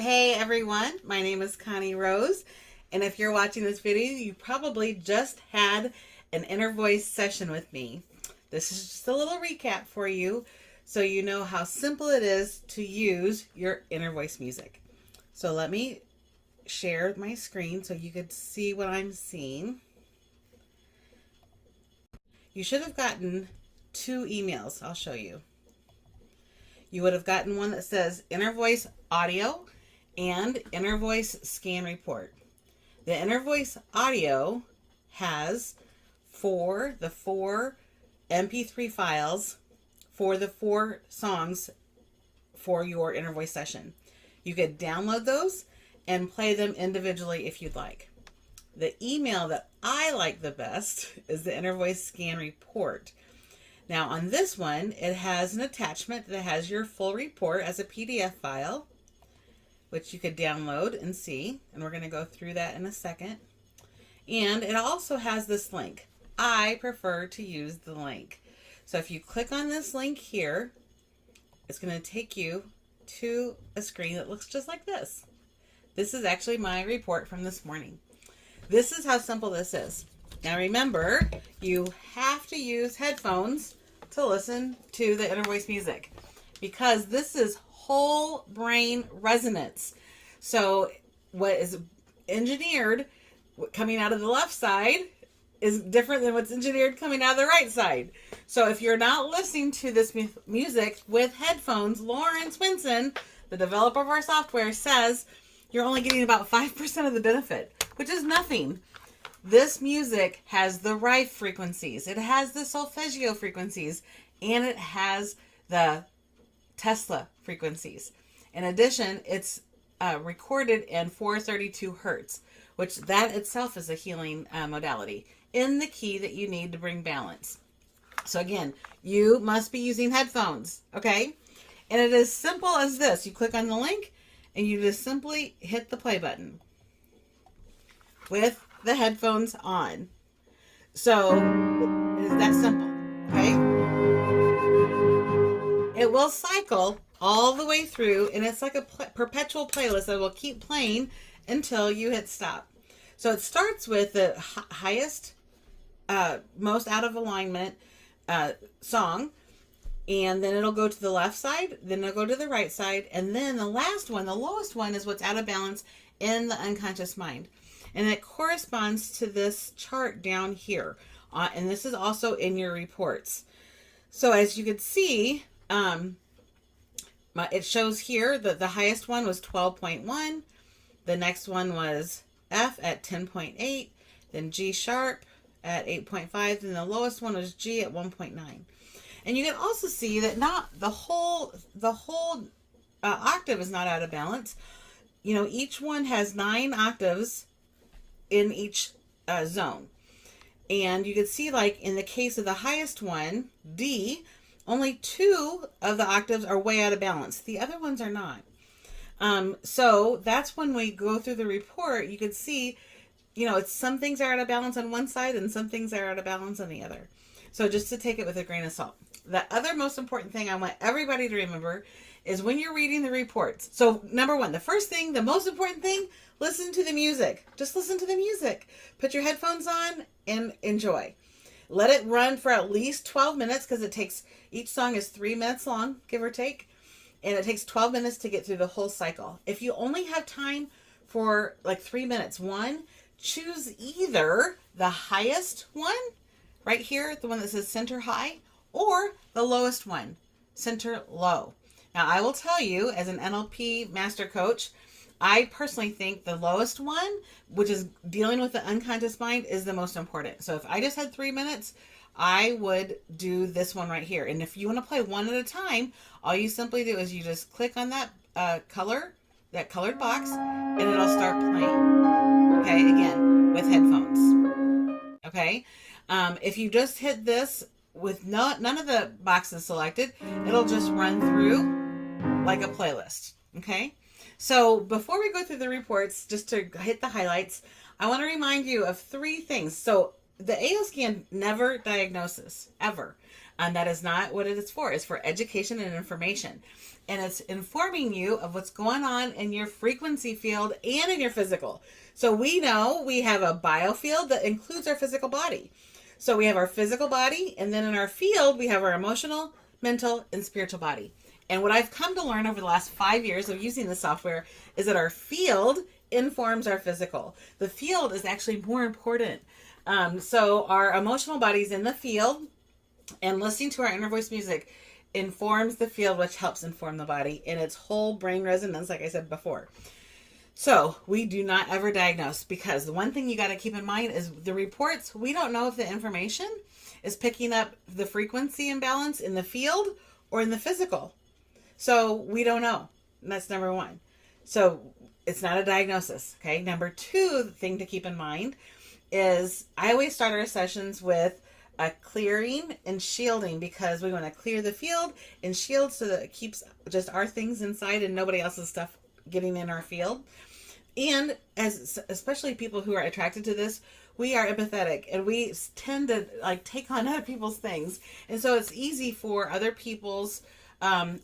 Hey everyone, my name is Connie Rose, and if you're watching this video, you probably just had an inner voice session with me. This is just a little recap for you so you know how simple it is to use your inner voice music. So let me share my screen so you could see what I'm seeing. You should have gotten 2 emails. I'll show you. You would have gotten one that says Inner Voice Audio and Inner Voice Scan Report. The Inner Voice Audio has the 4 MP3 files for the 4 songs for your Inner Voice session. You could download those and play them individually if you'd like. The email that I like the best is the Inner Voice Scan Report. Now on this one, it has an attachment that has your full report as a PDF file, which you could download and see. And we're going to go through that in a second. And it also has this link. I prefer to use the link. So if you click on this link here, it's going to take you to a screen that looks just like this. This is actually my report from this morning. This is how simple this is. Now remember, you have to use headphones to listen to the inner voice music because this is whole brain resonance. So what is engineered coming out of the left side is different than what's engineered coming out of the right side. So if you're not listening to this music with headphones, Lauren Swinson, the developer of our software, says you're only getting about 5% of the benefit, which is nothing. This music has the Rife frequencies, it has the solfeggio frequencies, and it has the Tesla frequencies. In addition, it's recorded in 432 hertz, which that itself is a healing modality in the key that you need to bring balance. So again, you must be using headphones, okay? And it is simple as this. You click on the link and you just simply hit the play button with the headphones on. So it is that simple, okay? It will cycle all the way through, and it's like a perpetual playlist that will keep playing until you hit stop. So it starts with the highest, most out of alignment song, and then it'll go to the left side, then it'll go to the right side, and then the last one, the lowest one, is what's out of balance in the unconscious mind. And it corresponds to this chart down here. And this is also in your reports. So as you can see, it shows here that the highest one was 12.1. The next one was F at 10.8. Then G sharp at 8.5. Then the lowest one was G at 1.9. And you can also see that not the whole octave is not out of balance. You know, each one has 9 octaves in each zone. And you can see, like in the case of the highest one, D, only 2 of the octaves are way out of balance. The other ones are not. So that's when we go through the report, you can see, you know, it's some things are out of balance on one side and some things are out of balance on the other. So just to take it with a grain of salt. The other most important thing I want everybody to remember is when you're reading the reports. So number 1, the first thing, the most important thing, listen to the music. Just listen to the music. Put your headphones on and enjoy. Let it run for at least 12 minutes because it takes, each song is 3 minutes long, give or take. And it takes 12 minutes to get through the whole cycle. If you only have time for like 3 minutes, choose either the highest one, right here, the one that says center high, or the lowest one, center low. Now, I will tell you, as an NLP master coach, I personally think the lowest one, which is dealing with the unconscious mind, is the most important. So if I just had 3 minutes, I would do this one right here. And if you want to play one at a time, all you simply do is you just click on that that colored box, and it'll start playing. Okay, again, with headphones. Okay, if you just hit this with none of the boxes selected, it'll just run through like a playlist. Okay, so before we go through the reports, just to hit the highlights, I want to remind you of 3 things. So the AO scan never diagnoses, ever. And that is not what it is for. It's for education and information. And it's informing you of what's going on in your frequency field and in your physical. So we know we have a biofield that includes our physical body. So we have our physical body, and then in our field, we have our emotional, mental, and spiritual body. And what I've come to learn over the last 5 years of using the software is that our field informs our physical. The field is actually more important. So our emotional body's in the field, and listening to our inner voice music informs the field, which helps inform the body in its whole brain resonance, like I said before. So we do not ever diagnose, because the one thing you got to keep in mind is the reports. We don't know if the information is picking up the frequency imbalance in the field or in the physical. So we don't know. And that's number one. So it's not a diagnosis. Okay. Number two thing to keep in mind is I always start our sessions with a clearing and shielding, because we want to clear the field and shield so that it keeps just our things inside and nobody else's stuff getting in our field. And as especially people who are attracted to this, we are empathetic and we tend to like take on other people's things. And so it's easy for other people's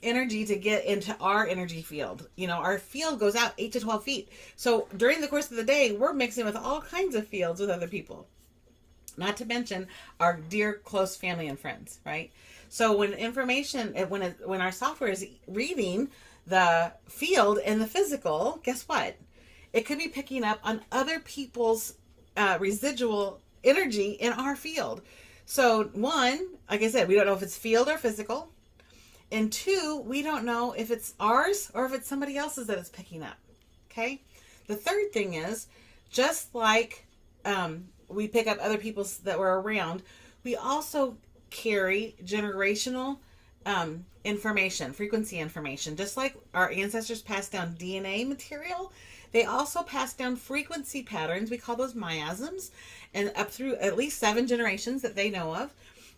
energy to get into our energy field. You know, our field goes out 8 to 12 feet. So during the course of the day, we're mixing with all kinds of fields with other people. Not to mention our dear close family and friends, right? So when information, when our software is reading the field and the physical, guess what? It could be picking up on other people's residual energy in our field. So one, like I said, we don't know if it's field or physical. And two, we don't know if it's ours or if it's somebody else's that it's picking up. Okay? The third thing is, just like we pick up other people's that were around, we also carry generational information, frequency information. Just like our ancestors passed down DNA material, they also passed down frequency patterns. We call those miasms, and up through at least 7 generations that they know of.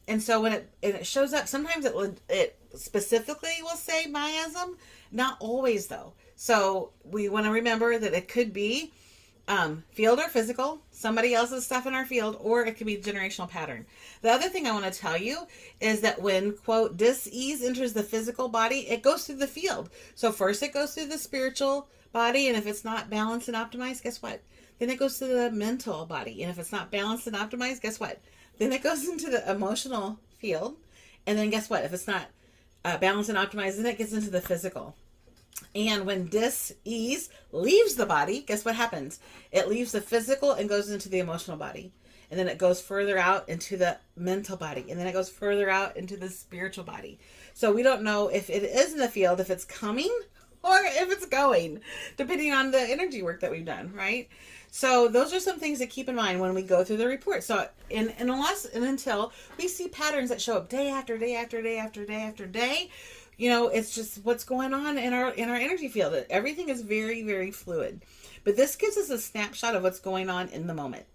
And so when it shows up, sometimes it specifically will say miasm, not always though. So we want to remember that it could be field or physical, somebody else's stuff in our field, or it could be generational pattern. The other thing I want to tell you is that when, quote, dis-ease enters the physical body, it goes through the field. So first it goes through the spiritual body, and if it's not balanced and optimized, guess what? Then it goes to the mental body. And if it's not balanced and optimized, guess what? Then it goes into the emotional field. And then guess what? If it's not balanced and optimized, then it gets into the physical. And when dis-ease leaves the body, guess what happens? It leaves the physical and goes into the emotional body. And then it goes further out into the mental body. And then it goes further out into the spiritual body. So we don't know if it is in the field, if it's coming or if it's going, depending on the energy work that we've done, right? So those are some things to keep in mind when we go through the report. So unless and until we see patterns that show up day after day after day after day after day, you know, it's just what's going on in our energy field. Everything is very, very fluid. But this gives us a snapshot of what's going on in the moment.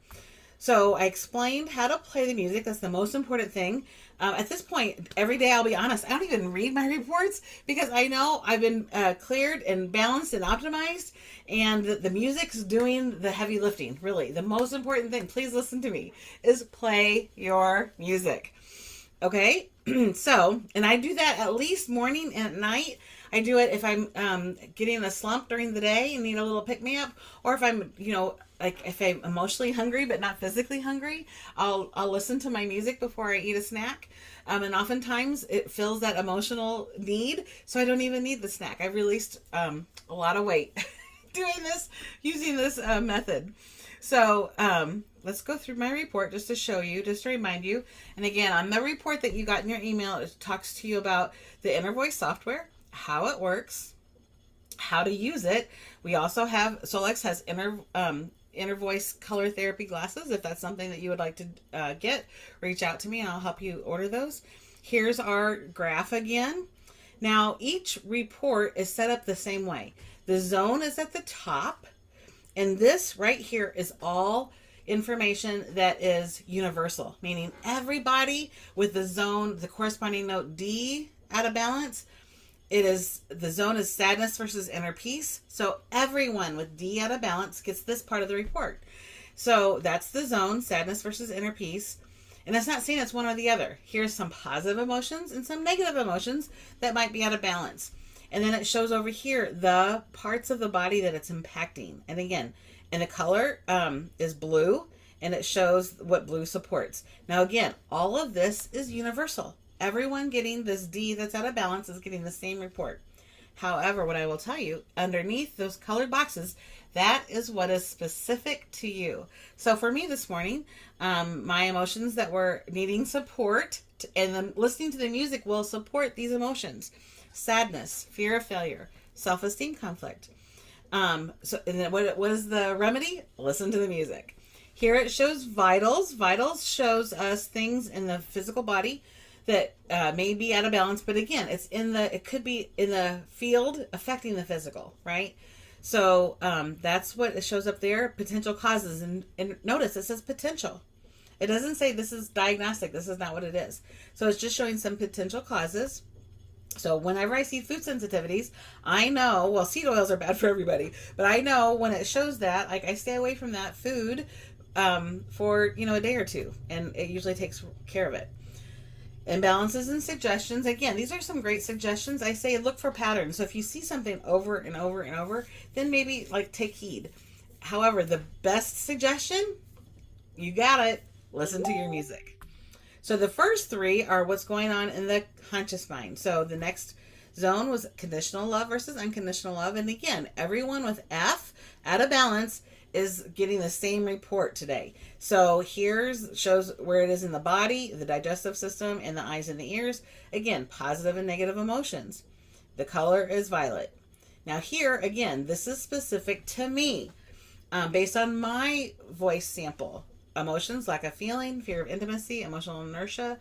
So I explained how to play the music. That's the most important thing. At this point, every day, I'll be honest, I don't even read my reports because I know I've been cleared and balanced and optimized, and the music's doing the heavy lifting. Really, the most important thing, please listen to me, is play your music. Okay? So, and I do that at least morning and at night. I do it if I'm getting a slump during the day and need a little pick-me-up, or if I'm, you know, like if I'm emotionally hungry but not physically hungry, I'll listen to my music before I eat a snack. And oftentimes it fills that emotional need, so I don't even need the snack. I've released a lot of weight using this method. So let's go through my report just to show you, just to remind you. And again, on the report that you got in your email, it talks to you about the Inner Voice software, how it works, how to use it. We also have, Solex has Inner Voice color therapy glasses. If that's something that you would like to get, reach out to me and I'll help you order those. Here's our graph again. Now, each report is set up the same way. The zone is at the top, and this right here is all information that is universal, meaning everybody with the zone, the corresponding note D out of balance, the zone is sadness versus inner peace. So everyone with D out of balance gets this part of the report. So that's the zone, sadness versus inner peace. And it's not saying it's one or the other. Here's some positive emotions and some negative emotions that might be out of balance. And then it shows over here the parts of the body that it's impacting. And again, and the color is blue, and it shows what blue supports. Now again, all of this is universal. Everyone getting this D that's out of balance is getting the same report. However, what I will tell you, underneath those colored boxes, that is what is specific to you. So for me this morning, my emotions that were needing support, and then listening to the music will support these emotions. Sadness, fear of failure, self-esteem conflict. And then what is the remedy? Listen to the music. Here it shows vitals. Vitals shows us things in the physical body that may be out of balance, but again, it could be in the field affecting the physical, right? So that's what it shows up there, potential causes. And notice it says potential. It doesn't say this is diagnostic. This is not what it is. So it's just showing some potential causes. So whenever I see food sensitivities, I know, well, seed oils are bad for everybody, but I know when it shows that, like, I stay away from that food for, a day or two, and it usually takes care of it. Imbalances and suggestions. Again, these are some great suggestions. I say look for patterns. So if you see something over and over and over, then maybe take heed. However, the best suggestion, you got it, listen to your music. So the first three are what's going on in the conscious mind. So the next zone was conditional love versus unconditional love. And again, everyone with F out of balance is getting the same report today. So shows where it is in the body, the digestive system, and the eyes and the ears. Again, positive and negative emotions. The color is violet. Now here, again, this is specific to me based on my voice sample. Emotions, lack of feeling, fear of intimacy, emotional inertia.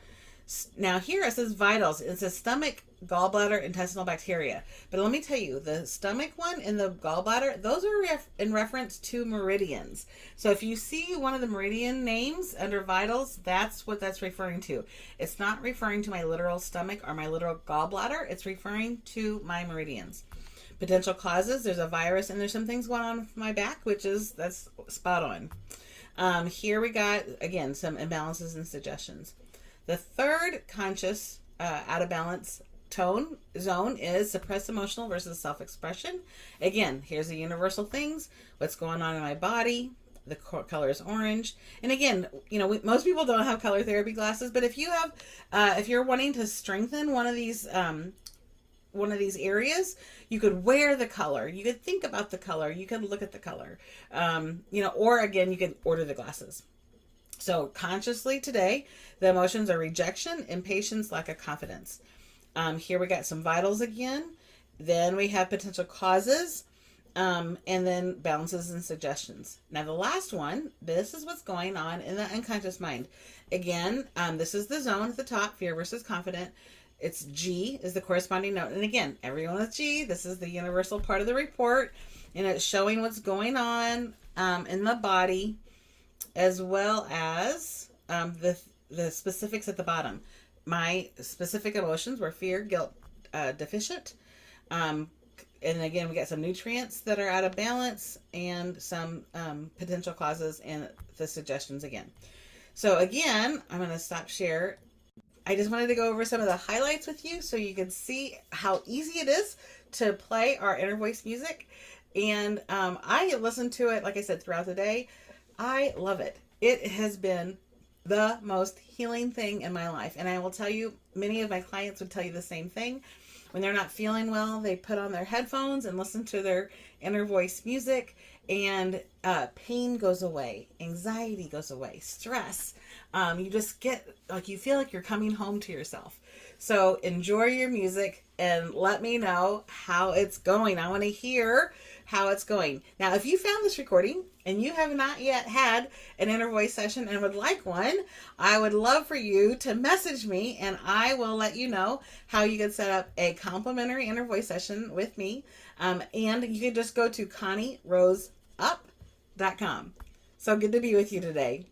Now here it says vitals. It says stomach, gallbladder, intestinal bacteria. But let me tell you, the stomach one and the gallbladder, those are in reference to meridians. So if you see one of the meridian names under vitals, that's what that's referring to. It's not referring to my literal stomach or my literal gallbladder. It's referring to my meridians. Potential causes, there's a virus and there's some things going on with my back, that's spot on. Here we got, again, some imbalances and suggestions. The third conscious out of balance tone zone is suppressed emotional versus self-expression. Again, here's the universal things, what's going on in my body. The color is orange. And again, most people don't have color therapy glasses, but if you have, if you're wanting to strengthen one of these areas, you could wear the color. You could think about the color. You could look at the color. Or again, you could order the glasses. So consciously today, the emotions are rejection, impatience, lack of confidence. Here we got some vitals again. Then we have potential causes, and then balances and suggestions. Now the last one, this is what's going on in the unconscious mind. Again, this is the zone at the top, fear versus confident. It's G is the corresponding note. And again, everyone with G, this is the universal part of the report. And it's showing what's going on in the body, as well as the specifics at the bottom. My specific emotions were fear, guilt, deficient. And again, we got some nutrients that are out of balance and some potential causes and the suggestions again. So again, I'm going to stop share. I just wanted to go over some of the highlights with you so you could see how easy it is to play our inner voice music. And I listen to it, like I said, throughout the day. I love it. It has been the most healing thing in my life. And I will tell you, many of my clients would tell you the same thing. When they're not feeling well, they put on their headphones and listen to their inner voice music, and pain goes away, anxiety goes away, stress. You just get, you feel like you're coming home to yourself. So enjoy your music and let me know how it's going. I want to hear how it's going. Now, if you found this recording and you have not yet had an inner voice session and would like one, I would love for you to message me and I will let you know how you can set up a complimentary inner voice session with me. And you can just go to ConnieRoseUp.com. So good to be with you today.